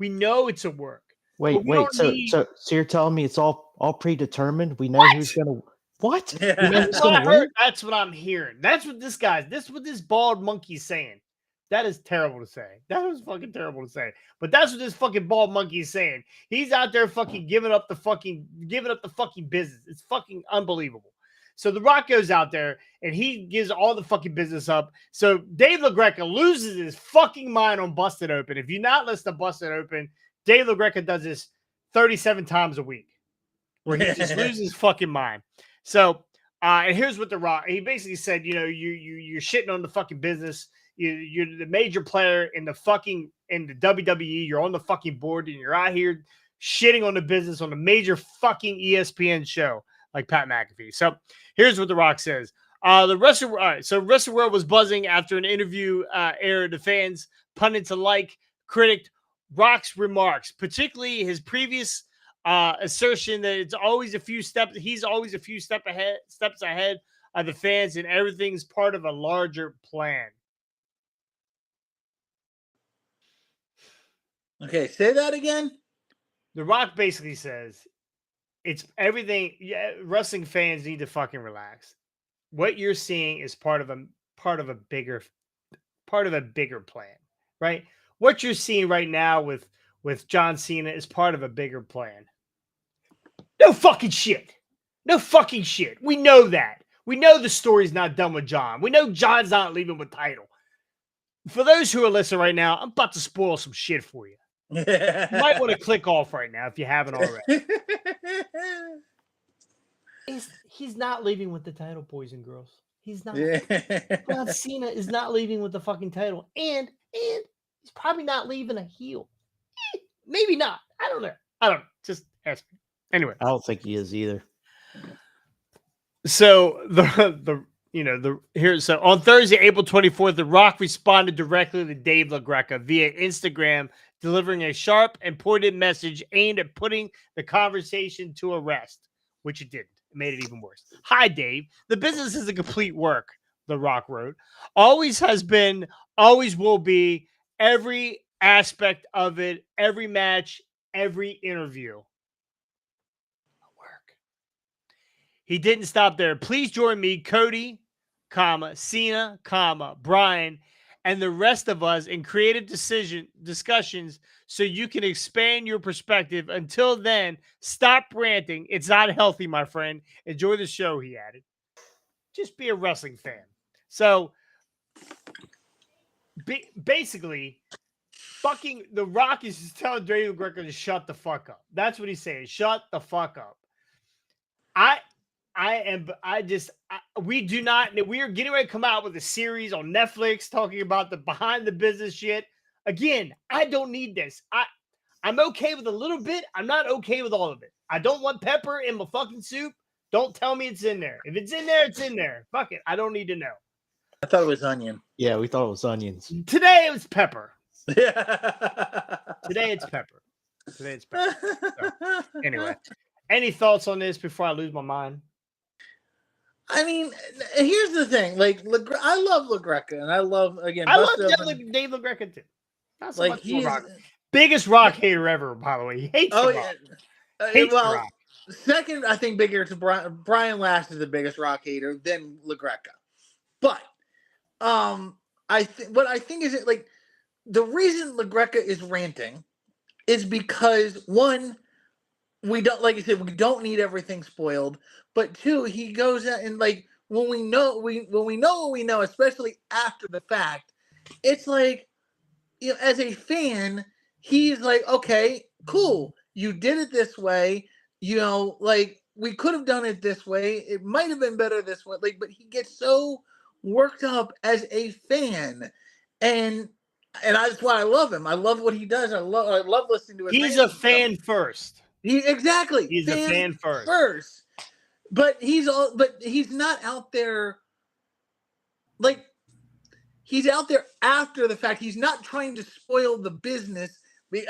it's a work. Wait. So you're telling me it's all predetermined? We know who's gonna what? We know who's gonna win? That's what I'm hearing. That's what this bald monkey's saying. That is terrible to say. That was fucking terrible to say. But that's what this fucking bald monkey is saying. He's out there fucking giving up the fucking business. It's fucking unbelievable. So The Rock goes out there and he gives all the fucking business up. So Dave LaGreca loses his fucking mind on Busted Open. If you're not listening to Busted Open, Dave LaGreca does this 37 times a week, where he just loses his fucking mind. So, and here's what The Rock, he basically said, you're shitting on the fucking business. You're the major player in the WWE. You're on the fucking board and you're out here shitting on the business on a major fucking ESPN show like Pat McAfee. So here's what The Rock says. So Wrestling World was buzzing after an interview aired. The fans, pundits alike, critiqued Rock's remarks, particularly his previous assertion that he's always a few steps ahead of the fans and everything's part of a larger plan. Okay, say that again. The Rock basically says it's everything. Yeah, wrestling fans need to fucking relax. What you're seeing is part of a bigger plan, right? What you're seeing right now with John Cena is part of a bigger plan. No fucking shit. No fucking shit. We know that. We know the story's not done with John. We know John's not leaving with title. For those who are listening right now, I'm about to spoil some shit for you. You might want to click off right now if you haven't already. He's not leaving with the title, boys and girls. He's not. John Cena is not leaving with the fucking title. And he's probably not leaving a heel. Maybe not. I don't know. Just ask me. Anyway. I don't think he is either. So so on Thursday, April 24th, The Rock responded directly to Dave LaGreca via Instagram, delivering a sharp and pointed message aimed at putting the conversation to a rest, which it didn't. It made it even worse. Hi, Dave. The business is a complete work, The Rock wrote. Always has been, always will be, every aspect of it, every match, every interview. Work. He didn't stop there. Please join me, Cody, Cena, Brian, and the rest of us in creative discussions so you can expand your perspective. Until then, stop ranting. It's not healthy, my friend. Enjoy the show, he added. Just be a wrestling fan. So, basically, fucking The Rock is just telling Daniel Greco to shut the fuck up. That's what he's saying. Shut the fuck up. We are getting ready to come out with a series on Netflix talking about the behind the business shit. Again, I don't need this. I'm okay with a little bit. I'm not okay with all of it. I don't want pepper in my fucking soup. Don't tell me it's in there. If it's in there, it's in there. Fuck it. I don't need to know. I thought it was onion. Yeah, we thought it was onions. Today it was pepper. Yeah. Today it's pepper. So, anyway, any thoughts on this before I lose my mind? I mean, here's the thing. Like, I love LaGreca, and I love, again, I love Dave LaGreca too. Not so like, much he's Rock. Biggest Rock hater ever, by the way. He hates the Rock. Hates the Rock. Second, I think bigger to Brian Last is the biggest Rock hater, then LaGreca. But what I think is like the reason LaGreca is ranting is because one, we don't, like I said, we don't need everything spoiled. But two, he goes out and like when we know what we know, especially after the fact, it's like, you know, as a fan, he's like, okay, cool, you did it this way, you know, like we could have done it this way. It might have been better this way. Like, but he gets so worked up as a fan, and that's why I love him. I love what he does. I love listening to his. He's a fan first. He's a fan first. But he's not out there like he's out there after the fact. He's not trying to spoil the business.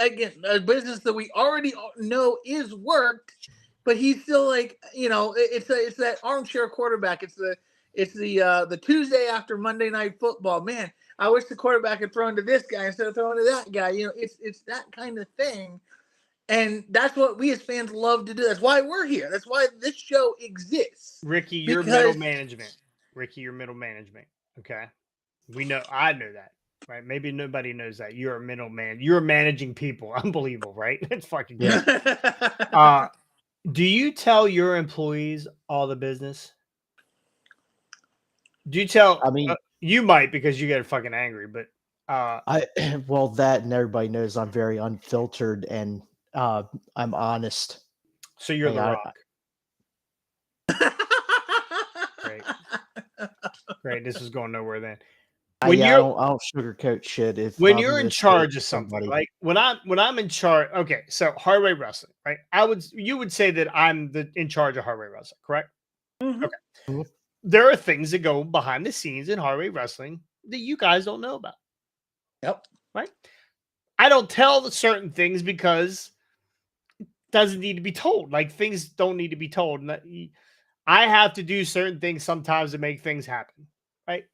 Again, a business that we already know is worked, but he's still like, you know, it's that armchair quarterback. It's the Tuesday after Monday Night Football. Man, I wish the quarterback had thrown to this guy instead of throwing to that guy. You know, it's that kind of thing. And that's what we as fans love to do. That's why we're here. That's why this show exists. Ricky, you're middle management. Okay. I know that, right? Maybe nobody knows that. You're a middleman. You're managing people. Unbelievable, right? It's fucking good. Do you tell your employees all the business? Do you tell? I mean, you might because you get fucking angry, but well, that and everybody knows I'm very unfiltered and I'm honest. So you're the Rock. Great. This is going nowhere then. I don't sugarcoat shit. When you're in charge of something, like when I'm in charge, okay. So Hard Way Wrestling, right? You would say that I'm in charge of Hard Way Wrestling, correct? Mm-hmm. Okay. Mm-hmm. There are things that go behind the scenes in Hard Way Wrestling that you guys don't know about. Yep. Right. I don't tell certain things because it doesn't need to be told. Like things don't need to be told. And I have to do certain things sometimes to make things happen. Right.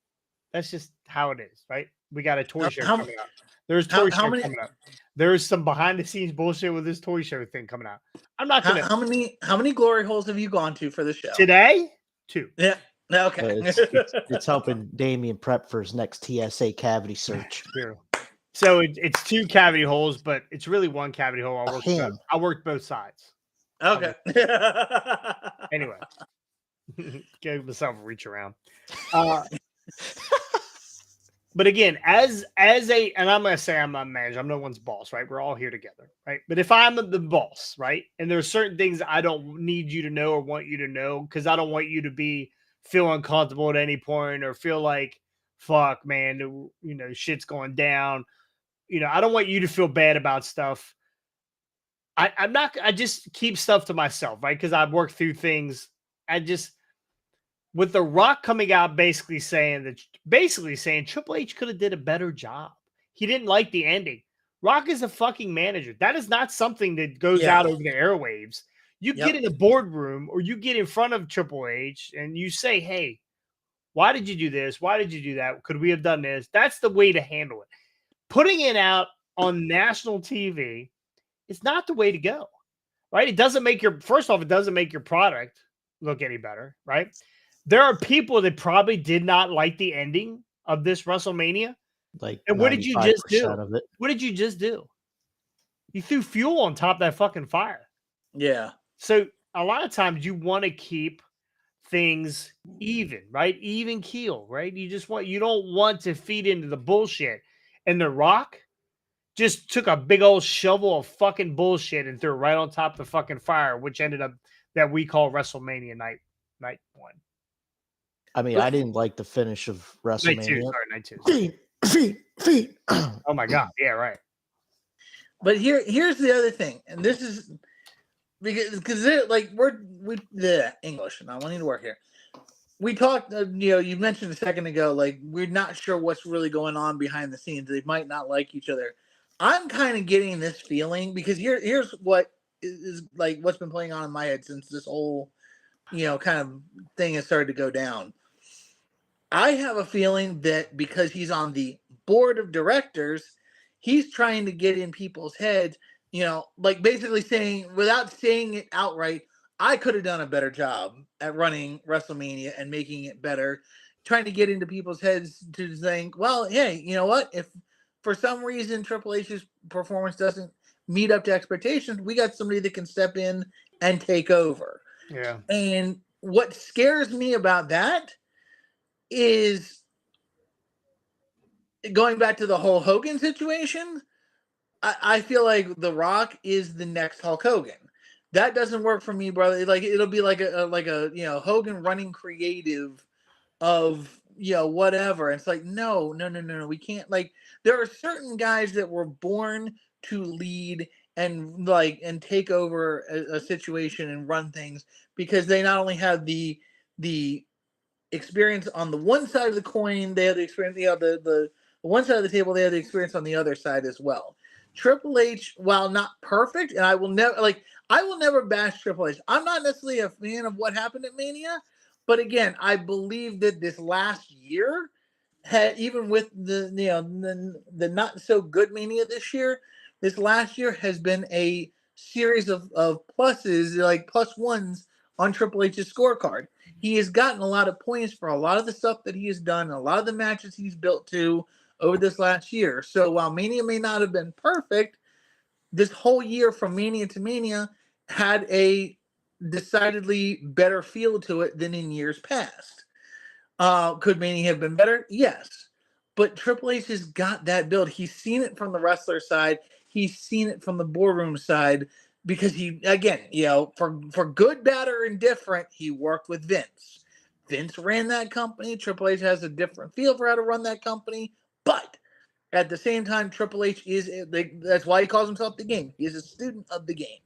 That's just how it is. Right. We got a toy show coming up. There's toy show coming up. There's some behind the scenes bullshit with this toy show thing coming out. I'm not gonna. How many glory holes have you gone to for the show today? 2. Yeah. Okay. It's helping Damien prep for his next TSA cavity search. True. So it's 2 cavity holes, but it's really 1 cavity hole. I worked both sides. Okay. Anyway, gave myself a reach around. But again, and I'm going to say I'm a manager. I'm no one's boss, right? We're all here together, right? But if I'm the boss, right, and there's certain things I don't need you to know or want you to know because I don't want you to feel uncomfortable at any point or feel like, fuck, man, you know, shit's going down. You know, I don't want you to feel bad about stuff. I just keep stuff to myself, right? Because I've worked through things. With The Rock coming out basically saying Triple H could have did a better job. He didn't like the ending. Rock is a fucking manager. That is not something that goes out over the airwaves. You get in a boardroom or you get in front of Triple H and you say, hey, why did you do this? Why did you do that? Could we have done this? That's the way to handle it. putting it out on national TV is not the way to go, right? It doesn't make your, first off, it doesn't make your product look any better, right? There are people that probably did not like the ending of this WrestleMania. Like, And what did you just do? of it. What did you just do? You threw fuel on top of that fucking fire. Yeah. So a lot of times you want to keep things even, right? Even keel, right? You don't want to feed into the bullshit. And The Rock just took a big old shovel of fucking bullshit and threw it right on top of the fucking fire, which ended up that we call WrestleMania night one. I mean, I didn't like the finish of WrestleMania. Night two. Feet. Oh my God. Yeah, right. But here's the other thing, and this is because like we the English, and I want you to work here. We talked, you mentioned a second ago, like we're not sure what's really going on behind the scenes. They might not like each other. I'm kind of getting this feeling because here's what is like what's been playing on in my head since this whole, kind of thing has started to go down. I have a feeling that because he's on the board of directors, he's trying to get in people's heads, like basically saying, without saying it outright, I could have done a better job at running WrestleMania and making it better, trying to get into people's heads to think, well, hey, you know what? If for some reason Triple H's performance doesn't meet up to expectations, we got somebody that can step in and take over. Yeah. And what scares me about that is going back to the whole Hogan situation. I feel like The Rock is the next Hulk Hogan. That doesn't work for me, brother. Like it'll be like a Hogan running creative of whatever. And it's like no, we can't. Like there are certain guys that were born to lead and take over a situation and run things because they not only have the experience on the one side of the coin, they have the experience, the one side of the table, they have the experience on the other side as well. Triple H, while not perfect, and I will never bash Triple H. I'm not necessarily a fan of what happened at Mania, but again, I believe that this last year had, even with the not so good Mania this year, this last year has been a series of pluses, like plus ones on Triple H's scorecard. He has gotten a lot of points for a lot of the stuff that he has done, a lot of the matches he's built to over this last year. So while Mania may not have been perfect, this whole year from Mania to Mania had a decidedly better feel to it than in years past. Could Mania have been better? Yes. But Triple H has got that build. He's seen it from the wrestler side. He's seen it from the boardroom side because he, again, for good, bad, or indifferent, he worked with Vince. Vince ran that company. Triple H has a different feel for how to run that company. But at the same time, Triple H that's why he calls himself the game. He is a student of the game.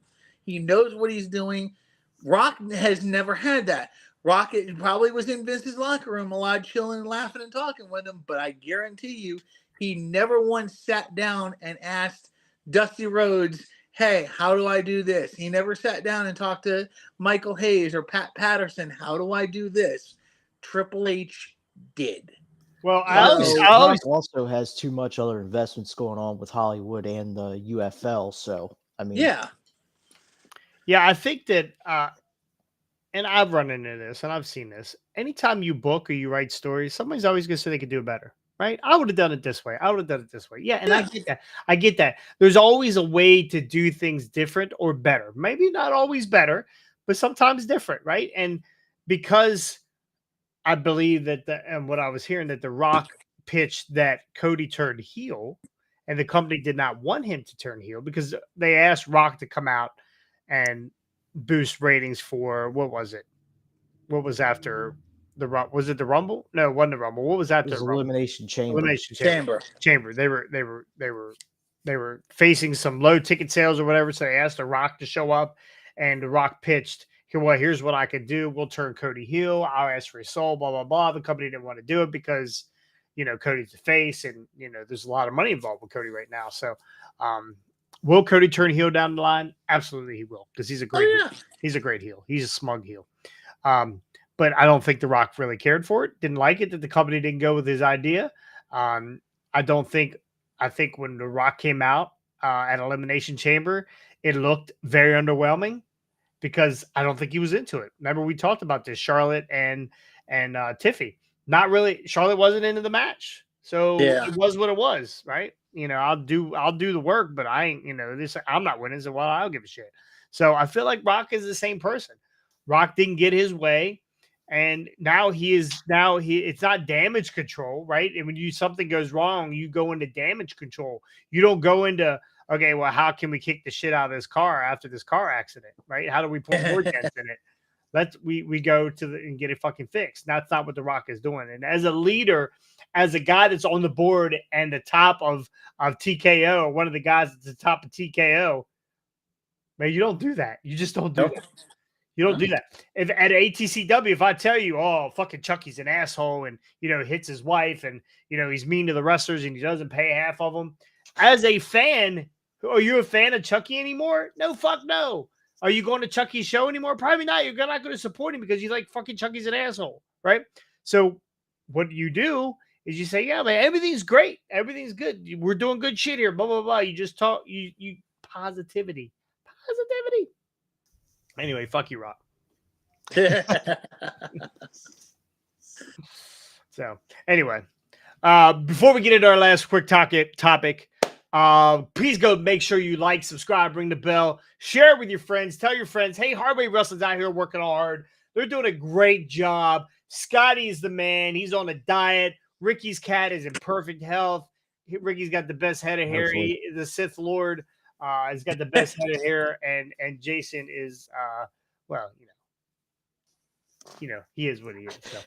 He knows what he's doing. Rock has never had that. Rock probably was in Vince's locker room a lot, chilling and laughing and talking with him, but I guarantee you, he never once sat down and asked Dusty Rhodes, hey, how do I do this? He never sat down and talked to Michael Hayes or Pat Patterson, how do I do this? Triple H did. Well, Rock also has too much other investments going on with Hollywood and the UFL. So, I mean, yeah, I think that, and I've run into this and I've seen this. Anytime you book or you write stories, somebody's always going to say they could do it better, right? I would have done it this way. I would have done it this way. Yeah, and I get that. I get that. There's always a way to do things different or better. Maybe not always better, but sometimes different, right? And because I believe that and what I was hearing, that The Rock pitched that Cody turned heel and the company did not want him to turn heel because they asked Rock to come out and boost ratings for, what was it? What was after the Rumble? Was it the Rumble? No, it wasn't the Rumble. What was after it was the Rumble? Elimination Chamber. Elimination Chamber. They were facing some low ticket sales or whatever. So they asked The Rock to show up, and The Rock pitched, here's what I could do. We'll turn Cody heel. I'll ask for his soul, blah, blah, blah. The company didn't want to do it because, Cody's the face and, there's a lot of money involved with Cody right now. So, will Cody turn heel down the line? Absolutely he will, because he's a great heel. He's a great heel. He's a smug heel. But I don't think The Rock really cared for it. Didn't like it that the company didn't go with his idea. I I think when The Rock came out at Elimination Chamber, it looked very underwhelming because I don't think he was into it. Remember, we talked about this, Charlotte and Tiffy. Not really. Charlotte wasn't into the match, so it was what it was, right? I'll do the work, but I ain't. I'm not winning, so I don't give a shit. So I feel like Rock is the same person. Rock didn't get his way, and now it's not damage control, right? And when something goes wrong, you go into damage control. You don't go into, okay, well, how can we kick the shit out of this car after this car accident, right? How do we put more dents in it? We go and get it fucking fixed. That's not what The Rock is doing. And as a leader, as a guy that's on the board and the top of TKO, one of the guys at the top of TKO, man, you don't do that. You just don't do that. You don't do that. If at ATCW, if I tell you, oh, fucking Chucky's an asshole and, hits his wife and, he's mean to the wrestlers and he doesn't pay half of them. As a fan, are you a fan of Chucky anymore? No, fuck no. Are you going to Chucky's show anymore? Probably not. You're not going to support him because you like fucking Chucky's an asshole, right? So what you do is you say, yeah, man, everything's great. Everything's good. We're doing good shit here, blah, blah, blah. You just talk, you positivity. Anyway, fuck you, Rock. So anyway, before we get into our last quick topic, please go make sure you like, subscribe, ring the bell, share it with your friends, tell your friends, hey, Hardway Wrestling's out here working hard. They're doing a great job. Scotty's the man. He's on a diet. Ricky's cat is in perfect health. Ricky's got the best head of hair. The Sith Lord has got the best head of hair, and Jason is well, he is what he is. So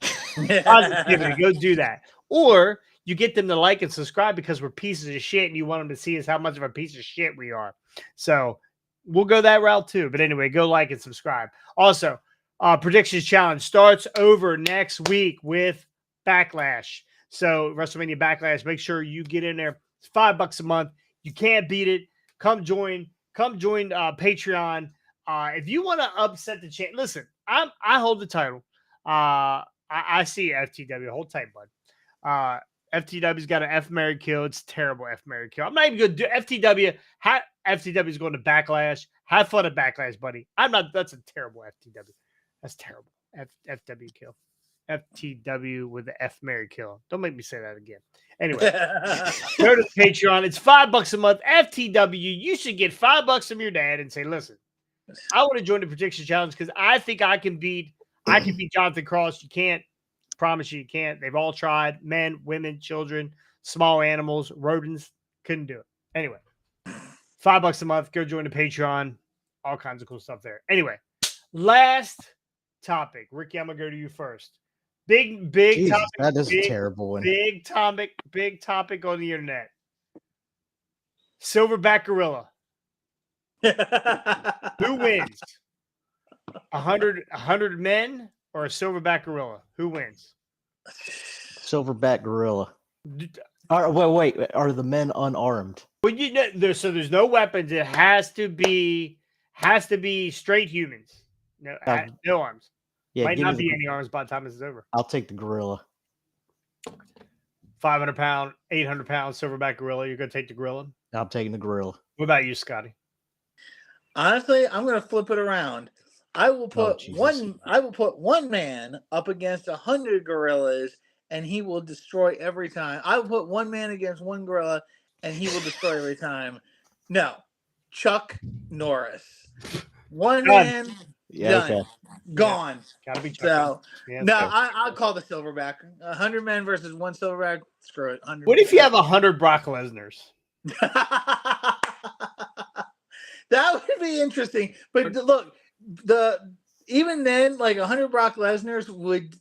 positivity, go do that. Or you get them to like and subscribe because we're pieces of shit and you want them to see us how much of a piece of shit we are. So we'll go that route too. But anyway, go like and subscribe. Also, Predictions Challenge starts over next week with Backlash. So WrestleMania Backlash, make sure you get in there. It's $5 a month. You can't beat it. Come join Patreon. If you want to upset the champ, listen, I hold the title. I see FTW. Hold tight, bud. FTW's got an F Mary Kill. It's terrible F Mary Kill. I'm not even going to do FTW. FTW is going to Backlash. Have fun at Backlash, buddy. That's a terrible FTW. That's terrible. FW Kill. FTW with the F Mary Kill. Don't make me say that again. Anyway, go to the Patreon. It's $5 a month. FTW. You should get $5 from your dad and say, listen, I want to join the Prediction Challenge because I think I can beat Jonathan Cross. You can't. Promise you can't. They've all tried. Men, women, children, small animals, rodents. Couldn't do it. Anyway, $5 a month. Go join the Patreon. All kinds of cool stuff there. Anyway, last topic. Ricky, I'm going to go to you first. Big Jeez, topic. That is a terrible one. Big topic on the internet. Silverback Gorilla. Who wins? 100 men or a silverback gorilla? Who wins? Silverback gorilla. Wait. Are the men unarmed? Well, there's no weapons. It has to be straight humans. No, no arms. Yeah, might not be any arms by the time this is over. I'll take the gorilla. 500-pound, 800-pound silverback gorilla. You're gonna take the gorilla? I'm taking the gorilla. What about you, Scotty? Honestly, I'm going to flip it around. I will put one man up against 100 gorillas, and he will destroy every time. I will put one man against one gorilla, and he will destroy every time. No, Chuck Norris. One man, done, okay. gone. Gotta be Chuck. So Yeah, no, I'll call the silverback. 100 men versus one silverback. Screw it. What if you have 100 Brock Lesnars? That would be interesting. But look, even then, like 100 Brock Lesnar's would,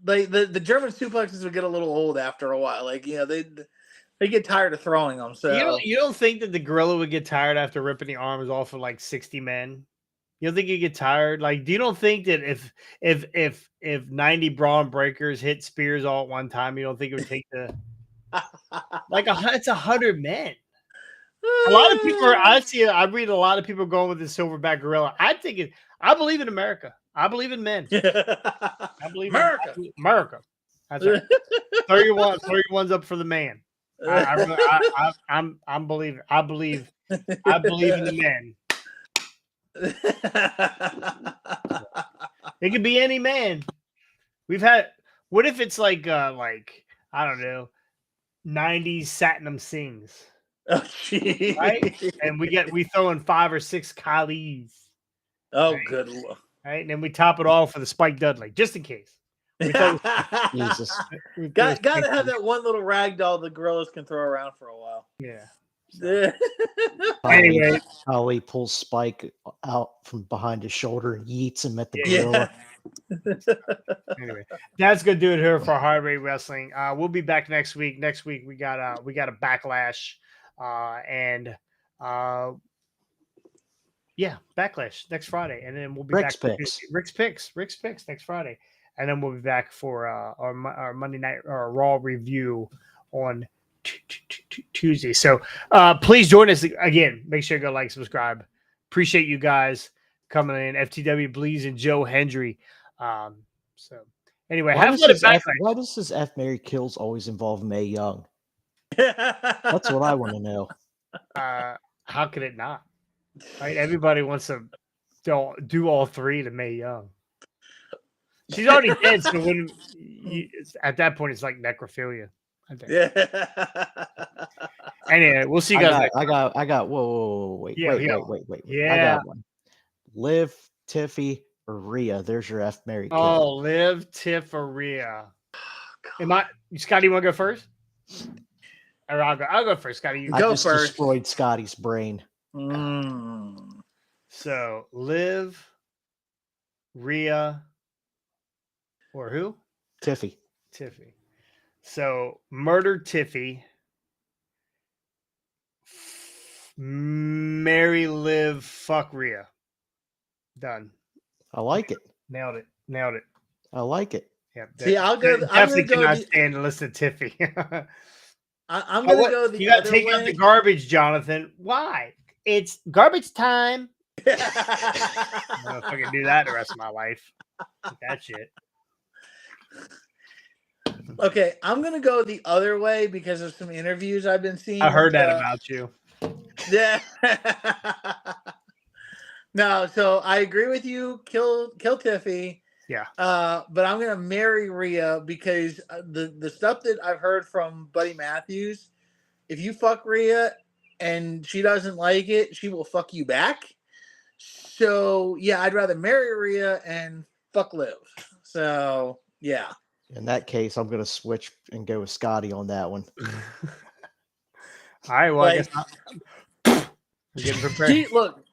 like the German suplexes would get a little old after a while. Like, they get tired of throwing them. So you don't think that the gorilla would get tired after ripping the arms off of like 60 men? You don't think you get tired? Like, do you don't think that if 90 brawn breakers hit spears all at one time, you don't think it would take the it's 100 men? A lot of people I read a lot of people going with the silverback gorilla. I believe in America. I believe in men. I believe America. in America. That's right. 31's up for the man. I'm believing. I believe in the men. It could be any man. We've had. What if it's like I don't know, 90s Satnam Singhs, Oh, gee. right? And we throw in 5 or 6 Khalis, Oh, right? good lord. Right, and then we top it off with a Spike Dudley, just in case. We throw, Jesus. we throw Gotta Spike have Dudley. that one little rag doll the gorillas can throw around for a while. Yeah. So, Yeah. anyway, Ali pulls Spike out from behind his shoulder and yeets him at the Yeah. gorilla. anyway, that's gonna do it here for Hard Rate Wrestling. We'll be back next week. Next week we got a backlash, and yeah, backlash next Friday, and then we'll be Rick's back. picks. Rick's picks next Friday, and then we'll be back for our Monday night or Raw review on Tuesday. So please join us again. Make sure you go like, subscribe. Appreciate you guys coming in. FTW Bleeds and Joe Hendry. So anyway, Why have does, fun at his F, Backlash. why does his F Mary Kills always involve Mae Young? That's what I want to know. How could it not? Right? Everybody wants to do all 3 to Mae Young. She's already dead, so when at that point it's like necrophilia. I think. Yeah. Anyway, we'll see you guys. I got. Whoa, wait. Yeah, Wait. Yeah. I got one. Liv, Tiffy, or Rhea. There's your F Mary Kill. Oh, Liv, Tiff, or Rhea. Scotty, you want to go first? Or I'll go first, Scotty. You I go just first. destroyed Scotty's brain. So Liv, Rhea, or who? Tiffy. Tiffy. So murder Tiffy. Marry Liv, fuck Rhea. Done. I like it. Nailed it. I like it. Yeah. See, I'm gonna cannot go stand to listen to Tiffy. I'm gonna go the You got to other take way. out the garbage, Jonathan. Why? It's garbage time. I'm gonna fucking do that the rest of my life. That shit. Okay, I'm gonna go the other way because of some interviews I've been seeing. I heard that about you. Yeah. No, so I agree with you. Kill Tiffy. Yeah. But I'm gonna marry Rhea because the stuff that I've heard from Buddy Matthews, if you fuck Rhea and she doesn't like it, she will fuck you back. So yeah, I'd rather marry Rhea and fuck Liv. So yeah. In that case, I'm gonna switch and go with Scotty on that one. All right. Well, I guess I'm getting prepared. Look,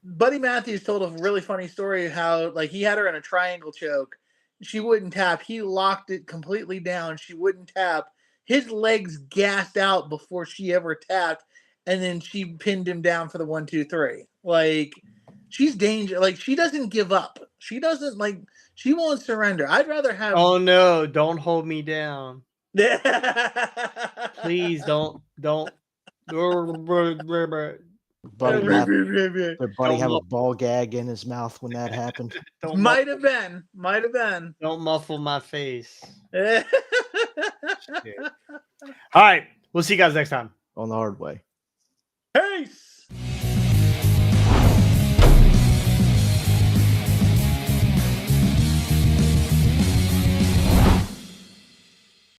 Buddy Matthews told a really funny story how like he had her in a triangle choke. She wouldn't tap. He locked it completely down. She wouldn't tap. His legs gassed out before she ever tapped, and then she pinned him down for the 1, 2, 3. Like she's dangerous. Like she doesn't give up. She doesn't like. She won't surrender. I'd rather have. Oh no! Don't hold me down. Please don't. Buddy have a ball gag in his mouth when that happened. Might have been. Don't muffle my face. Yeah. All right. We'll see you guys next time. On the hard way. Peace.